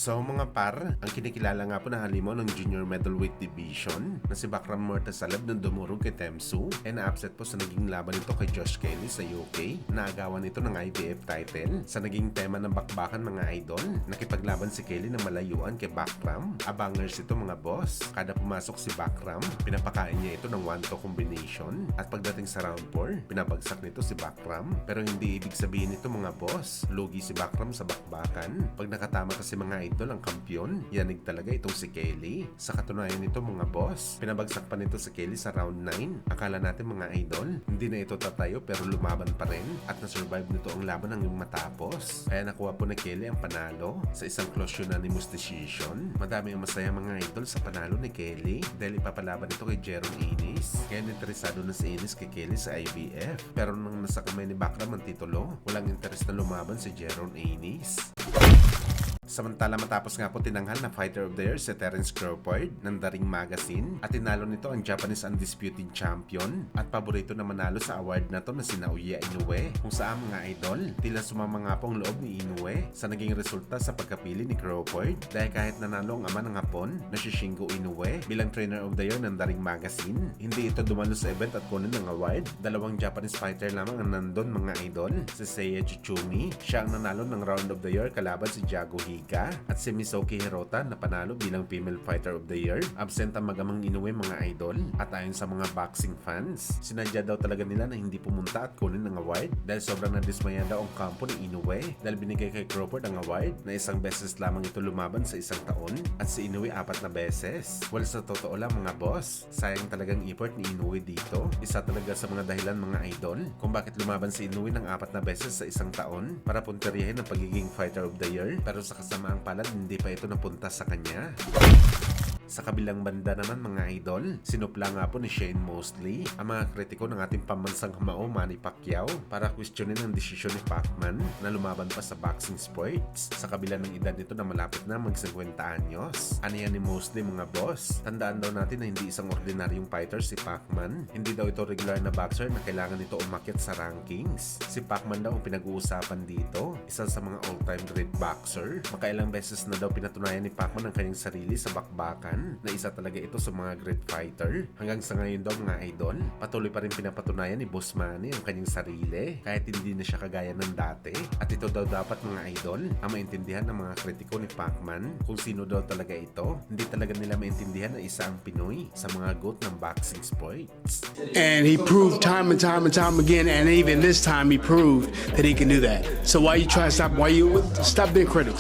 So mga par, ang kinikilala nga po na halimaw ng junior middleweight division na si Bakram Murtasalab nung dumurog kay Temsu ay na-upset po sa naging laban nito kay Josh Kelly sa UK. Naagawan nito ng IBF title. Sa naging tema ng bakbakan mga idol, nakipaglaban si Kelly ng malayuan kay Bakram. Abangers ito mga boss. Kada pumasok si Bakram, pinapakain niya ito ng 1-2 combination at pagdating sa round 4, pinabagsak nito si Bakram. Pero hindi ibig sabihin ito mga boss, lugi si Bakram sa bakbakan. Pag nakatama kasi mga idol ang kampyon, yanig talaga itong si Kelly. Sa katunayan nito mga boss, pinabagsak pa nito si Kelly sa round 9. Akala natin mga idol, hindi na ito tatayo pero lumaban pa rin at na-survive nito ang laban hanggang matapos. Kaya nakuha po ni Kelly ang panalo sa isang close unanimous decision. Madami ang masaya mga idol sa panalo ni Kelly dahil ipapalaban ito kay Jeron Ennis. Kaya interesado na si Ennis kay Kelly sa IBF. Pero nang nasa kamay ni Bakram ang titulo, walang interes na lumaban si Jeron Ennis. Samantala matapos nga po tinanghal na Fighter of the Year si Terence Crawford ng The Ring Magazine at tinalo nito ang Japanese Undisputed Champion at paborito na manalo sa award na to na si Naoya Inoue, kung saan mga idol tila sumama nga po ang loob ni Inoue sa naging resulta sa pagkapili ni Crawford dahil kahit nanalo ang ama ng Hapon na si Shingo Inoue bilang Trainer of the Year ng The Ring Magazine, hindi ito dumalo sa event at kunin ng award. Dalawang Japanese fighter lamang ang nandun mga idol, si Seiya Chichumi, siya ang nanalo ng Round of the Year kalaban si Jago Higa at si Misoki Hirota na panalo bilang Female Fighter of the Year. Absent ang magamang Inoue mga idol at ayon sa mga boxing fans, sinadya daw talaga nila na hindi pumunta at kunin ng award dahil sobrang nadismaya daw ang kampo ni Inoue dahil binigay kay Crawford ang award na isang beses lamang ito lumaban sa isang taon at si Inoue 4 na beses. Well, sa totoo lang mga boss, sayang talagang effort ni Inoue dito. Isa talaga sa mga dahilan mga idol kung bakit lumaban si Inoue ng 4 na beses sa isang taon para punteriyahin ang pagiging Fighter of the Year, pero sa kasamaang palad hindi pa ito napunta sa kanya. Sa kabilang banda naman mga idol, sinupla nga po ni Shane Mosley ang mga kritiko ng ating pambansang hamao Manny Pacquiao para questionin ang desisyon ni Pacman na lumaban pa sa boxing sports sa kabila ng edad nito na malapit na mag-50 anyos. Ano yan ni Mosley mga boss? Tandaan daw natin na hindi isang ordinaryong fighter si Pacman. Hindi daw ito regular na boxer na kailangan nito umakyat sa rankings. Si Pacman daw ang pinag-uusapan dito, isa sa mga all-time great boxer. Makailang beses na daw pinatunayan ni Pacman ang kanyang sarili sa bakbakan na isa talaga ito sa mga great fighter. Hanggang sa ngayon daw mga idol, patuloy pa rin pinapatunayan ni Boss Manny ang kanyang sarili kahit hindi na siya kagaya ng dati. At ito daw dapat mga idol ang maintindihan ng mga kritiko ni Pacman kung sino daw talaga ito. Hindi talaga nila maintindihan na isa ang Pinoy sa mga GOAT ng boxing sports. And he proved time and time and time again, and even this time he proved that he can do that. So why you try to stop? Why you stop being critics?